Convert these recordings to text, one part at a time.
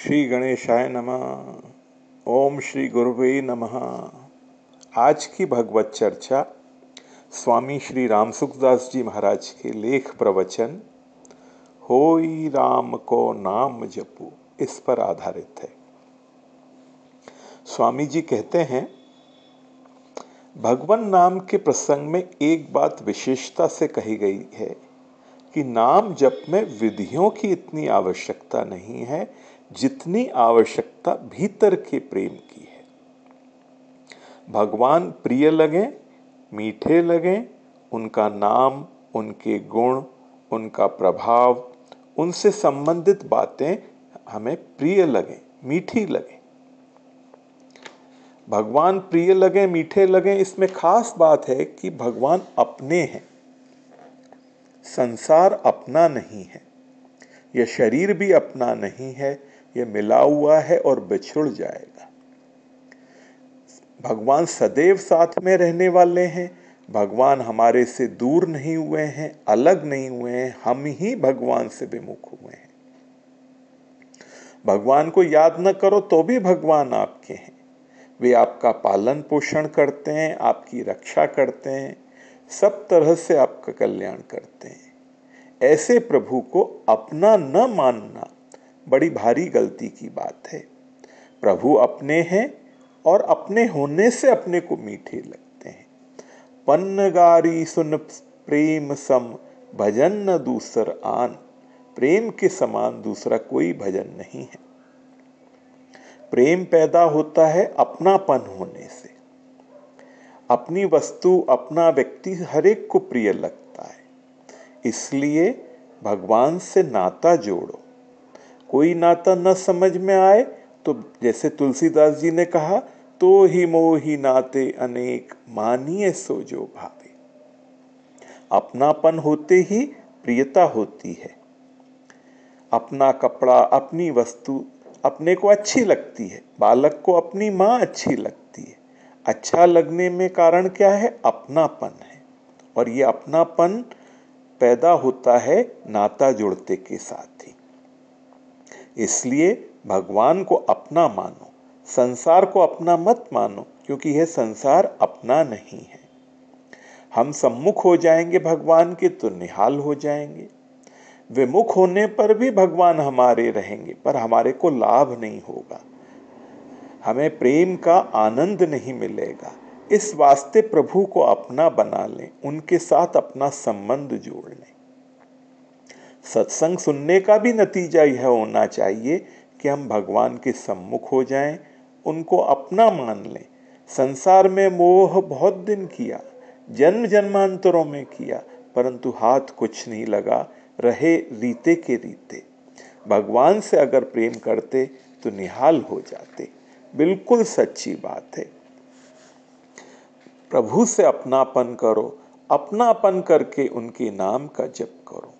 श्री गणेशाय नमः। ओम श्री गुरुवे नमः। आज की भगवत चर्चा स्वामी श्री राम सुखदास जी महाराज के लेख प्रवचन होई राम को नाम जपू इस पर आधारित है। स्वामी जी कहते हैं, भगवान नाम के प्रसंग में एक बात विशेषता से कही गई है कि नाम जप में विधियों की इतनी आवश्यकता नहीं है जितनी आवश्यकता भीतर के प्रेम की है। भगवान प्रिय लगे, मीठे लगे, उनका नाम, उनके गुण, उनका प्रभाव, उनसे संबंधित बातें हमें प्रिय लगे, मीठी लगे। भगवान प्रिय लगे, मीठे लगे, इसमें खास बात है कि भगवान अपने हैं, संसार अपना नहीं है, यह शरीर भी अपना नहीं है, यह मिला हुआ है और बिछुड़ जाएगा। भगवान सदैव साथ में रहने वाले हैं। भगवान हमारे से दूर नहीं हुए हैं, अलग नहीं हुए हैं, हम ही भगवान से विमुख हुए हैं। भगवान को याद न करो तो भी भगवान आपके हैं। वे आपका पालन पोषण करते हैं, आपकी रक्षा करते हैं, सब तरह से आपका कल्याण करते हैं। ऐसे प्रभु को अपना न मानना बड़ी भारी गलती की बात है। प्रभु अपने हैं और अपने होने से अपने को मीठे लगते हैं। पन्नगारी सुन प्रेम सम भजन न दूसर आन। प्रेम के समान दूसरा कोई भजन नहीं है। प्रेम पैदा होता है अपनापन होने से। अपनी वस्तु, अपना व्यक्ति हर एक को प्रिय लगता है। इसलिए भगवान से नाता जोड़ो। कोई नाता न समझ में आए तो जैसे तुलसीदास जी ने कहा, तो ही मोही नाते अनेक मानिए सो जो भावे। अपनापन होते ही प्रियता होती है। अपना कपड़ा, अपनी वस्तु अपने को अच्छी लगती है। बालक को अपनी माँ अच्छी लगती है। अच्छा लगने में कारण क्या है? अपनापन है। और ये अपनापन पैदा होता है नाता जुड़ते के साथ ही। इसलिए भगवान को अपना मानो, संसार को अपना मत मानो, क्योंकि यह संसार अपना नहीं है। हम सम्मुख हो जाएंगे भगवान के तो निहाल हो जाएंगे। विमुख होने पर भी भगवान हमारे रहेंगे, पर हमारे को लाभ नहीं होगा, हमें प्रेम का आनंद नहीं मिलेगा। इस वास्ते प्रभु को अपना बना लें, उनके साथ अपना संबंध जोड़ लें। सत्संग सुनने का भी नतीजा यह होना चाहिए कि हम भगवान के सम्मुख हो जाएं, उनको अपना मान लें। संसार में मोह बहुत दिन किया, जन्म जन्मांतरों में किया, परंतु हाथ कुछ नहीं लगा, रहे रीते के रीते। भगवान से अगर प्रेम करते तो निहाल हो जाते। बिल्कुल सच्ची बात है। प्रभु से अपनापन करो, अपनापन करके उनके नाम का जप करो।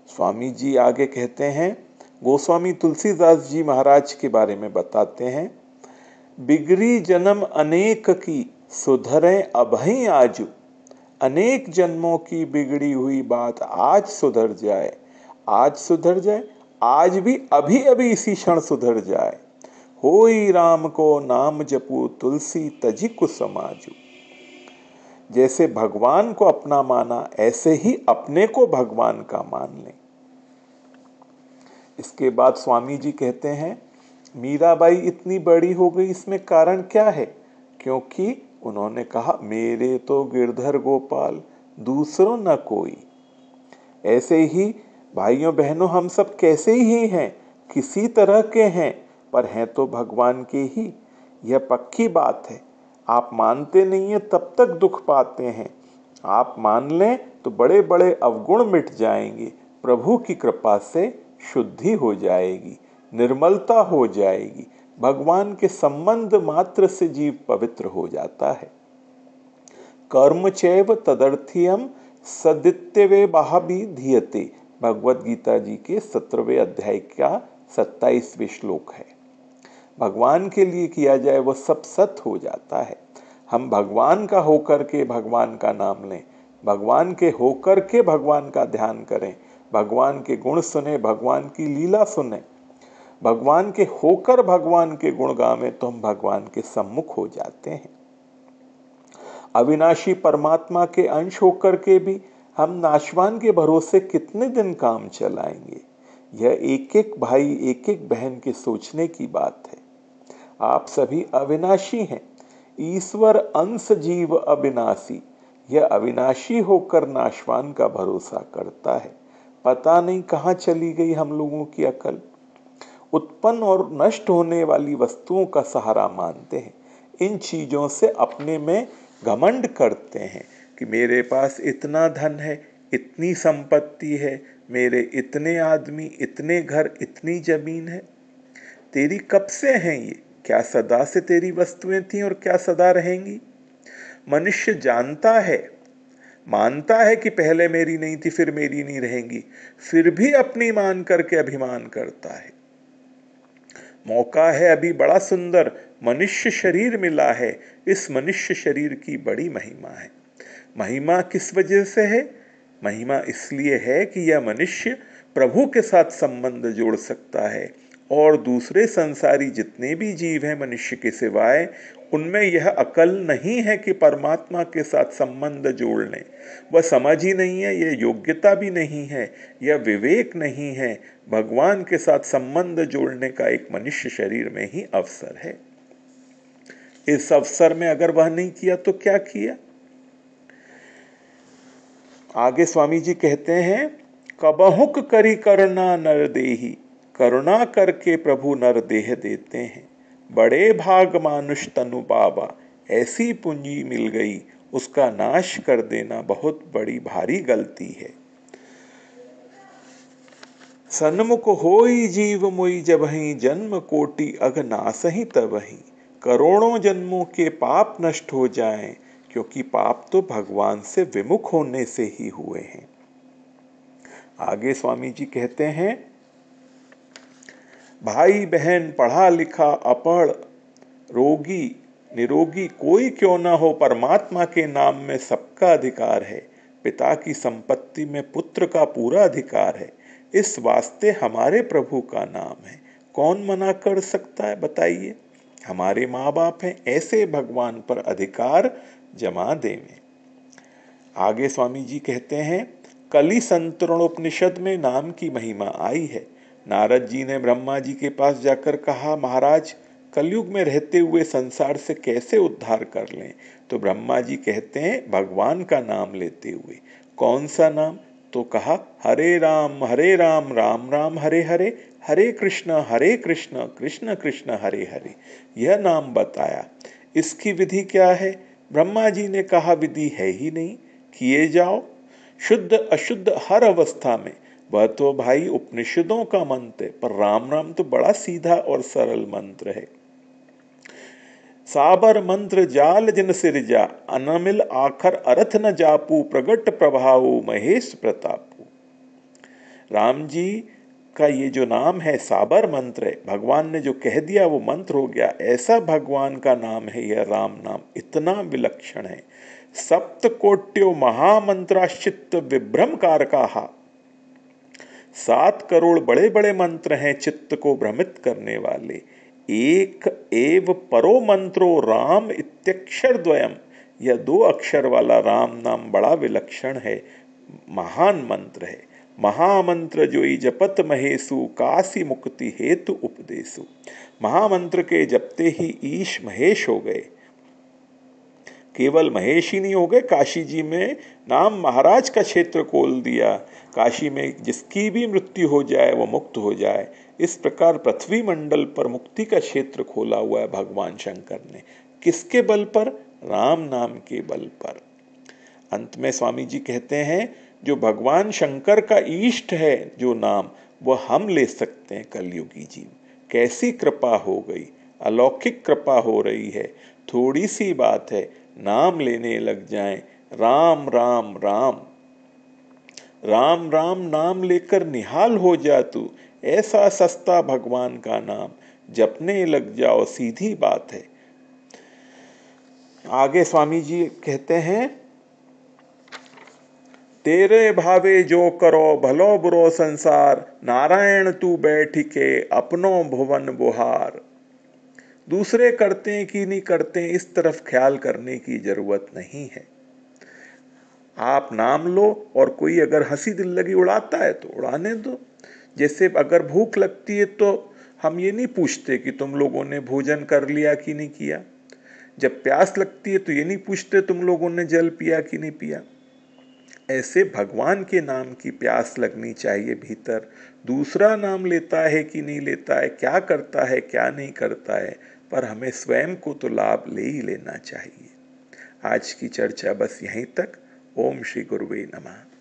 स्वामी जी आगे कहते हैं, गोस्वामी तुलसीदास जी महाराज के बारे में बताते हैं, बिगड़ी जन्म अनेक की सुधरे अभई आजू। अनेक जन्मों की बिगड़ी हुई बात आज सुधर जाए। आज सुधर जाए, आज भी अभी अभी इसी क्षण सुधर जाए। होई राम को नाम जपू तुलसी तजी को समाजू। जैसे भगवान को अपना माना, ऐसे ही अपने को भगवान का मान लें। इसके बाद स्वामी जी कहते हैं, मीराबाई इतनी बड़ी हो गई, इसमें कारण क्या है? क्योंकि उन्होंने कहा, मेरे तो गिरधर गोपाल दूसरों न कोई। ऐसे ही भाइयों बहनों, हम सब कैसे ही हैं, किसी तरह के हैं, पर हैं तो भगवान के ही। यह पक्की बात है। आप मानते नहीं हैं तब तक दुख पाते हैं। आप मान लें तो बड़े बड़े अवगुण मिट जाएंगे। प्रभु की कृपा से शुद्धि हो जाएगी, निर्मलता हो जाएगी। भगवान के संबंध मात्र से जीव पवित्र हो जाता है। कर्म चैव तदर्थीयम सदित्यवे बाहबी धीयते, भगवत गीता जी के 17वें अध्याय का 27वें श्लोक है। भगवान के लिए किया जाए वह सब सत हो जाता है। हम भगवान का होकर के भगवान का नाम लें, भगवान के होकर के भगवान का ध्यान करें, भगवान के गुण सुने, भगवान की लीला सुने। भगवान के होकर भगवान के गुण गावें तो हम भगवान के सम्मुख हो जाते हैं। अविनाशी परमात्मा के अंश होकर के भी हम नाशवान के भरोसे कितने दिन काम चलाएंगे। यह एक एक भाई एक एक बहन के सोचने की बात है। आप सभी अविनाशी हैं, ईश्वर अंश जीव अविनाशी। यह अविनाशी होकर नाशवान का भरोसा करता है। पता नहीं कहाँ चली गई हम लोगों की अकल। उत्पन्न और नष्ट होने वाली वस्तुओं का सहारा मानते हैं। इन चीजों से अपने में घमंड करते हैं कि मेरे पास इतना धन है, इतनी संपत्ति है, मेरे इतने आदमी, इतने घर, इतनी जमीन है। तेरी कब से हैं ये? क्या सदा से तेरी वस्तुएं थी और क्या सदा रहेंगी? मनुष्य जानता है, मानता है कि पहले मेरी नहीं थी, फिर मेरी नहीं रहेंगी, फिर भी अपनी मान करके अभिमान करता है। मौका है अभी बड़ा सुंदर, मनुष्य शरीर मिला है। इस मनुष्य शरीर की बड़ी महिमा है। महिमा किस वजह से है? महिमा इसलिए है कि यह मनुष्य प्रभु के साथ संबंध जोड़ सकता है और दूसरे संसारी जितने भी जीव हैं मनुष्य के सिवाय, उनमें यह अकल नहीं है कि परमात्मा के साथ संबंध जोड़ लें। वह समझ ही नहीं है, यह योग्यता भी नहीं है, यह विवेक नहीं है। भगवान के साथ संबंध जोड़ने का एक मनुष्य शरीर में ही अवसर है। इस अवसर में अगर वह नहीं किया तो क्या किया? आगे स्वामी जी कहते हैं, कबहुक करी करुणा नर देही। करुणा करके प्रभु नर देह देते हैं। बड़े भाग मानुष तनु पावा। ऐसी पूंजी मिल गई, उसका नाश कर देना बहुत बड़ी भारी गलती है। सन्मुख होई जीव मोई जबहि, जन्म कोटि अघ नासहि तबहि। करोड़ों जन्मों के पाप नष्ट हो जाएं, क्योंकि पाप तो भगवान से विमुख होने से ही हुए हैं। आगे स्वामी जी कहते हैं, भाई बहन पढ़ा लिखा अपढ़ रोगी निरोगी कोई क्यों ना हो, परमात्मा के नाम में सबका अधिकार है। पिता की संपत्ति में पुत्र का पूरा अधिकार है। इस वास्ते हमारे प्रभु का नाम है। कौन मना कर सकता है बताइए? हमारे माँ बाप हैं, ऐसे भगवान पर अधिकार जमा देवें। आगे स्वामी जी कहते हैं, कली संतरणोपनिषद में नाम की महिमा आई है। नारद जी ने ब्रह्मा जी के पास जाकर कहा, महाराज कलयुग में रहते हुए संसार से कैसे उद्धार कर लें? तो ब्रह्मा जी कहते हैं, भगवान का नाम लेते हुए। कौन सा नाम? तो कहा, हरे राम राम राम हरे हरे, हरे कृष्ण कृष्ण कृष्ण हरे हरे। यह नाम बताया। इसकी विधि क्या है? ब्रह्मा जी ने कहा, विधि है ही नहीं, किए जाओ। शुद्ध अशुद्ध हर अवस्था में। वह तो भाई उपनिषदों का मंत्र है, पर राम राम तो बड़ा सीधा और सरल मंत्र है। साबर मंत्र जाल जिन सिरजा, अनमिल आखर अर्थ न जापू, प्रगट प्रभाव महेश प्रतापू। राम जी का ये जो नाम है साबर मंत्र है, भगवान ने जो कह दिया वो मंत्र हो गया। ऐसा भगवान का नाम है यह राम नाम, इतना विलक्षण है। सप्त कोट्यो महामंत्राश्चित्त विभ्रम कारकाहा। 7 करोड़ बड़े बड़े मंत्र हैं चित्त को भ्रमित करने वाले। एक एव परो मंत्रो राम इत्यक्षर द्वयम। यह 2 अक्षर वाला राम नाम बड़ा विलक्षण है, महान मंत्र है। महामंत्र जोई जपत महेशु, काशी मुक्ति हेतु उपदेशु। महामंत्र के जपते ही ईश महेश हो गए। केवल महेश ही नहीं हो गए, काशी जी में नाम महाराज का क्षेत्र खोल दिया। काशी में जिसकी भी मृत्यु हो जाए वो मुक्त हो जाए। इस प्रकार पृथ्वी मंडल पर मुक्ति का क्षेत्र खोला हुआ है भगवान शंकर ने। किसके बल पर? राम नाम के बल पर। अंत में स्वामी जी कहते हैं, जो भगवान शंकर का इष्ट है जो नाम, वह हम ले सकते हैं कलयुगी जीव। कैसी कृपा हो गई, अलौकिक कृपा हो रही है। थोड़ी सी बात है, नाम लेने लग जाएं, राम राम राम राम राम नाम लेकर निहाल हो जा तू। ऐसा सस्ता भगवान का नाम जपने लग जाओ, सीधी बात है। आगे स्वामी जी कहते हैं, तेरे भावे जो करो भलो बुरो संसार, नारायण तू बैठ के अपनो भुवन बुहार। दूसरे करते हैं कि नहीं करते हैं, इस तरफ ख्याल करने की जरूरत नहीं है। आप नाम लो, और कोई अगर हंसी दिल लगी उड़ाता है तो उड़ाने दो। जैसे अगर भूख लगती है तो हम ये नहीं पूछते कि तुम लोगों ने भोजन कर लिया कि नहीं किया। जब प्यास लगती है तो ये नहीं पूछते तुम लोगों ने जल पिया कि नहीं पिया। ऐसे भगवान के नाम की प्यास लगनी चाहिए भीतर। दूसरा नाम लेता है कि नहीं लेता है, क्या करता है क्या नहीं करता है, पर हमें स्वयं को तो लाभ ले ही लेना चाहिए। आज की चर्चा बस यहीं तक। ओम श्री गुरुवे नमः।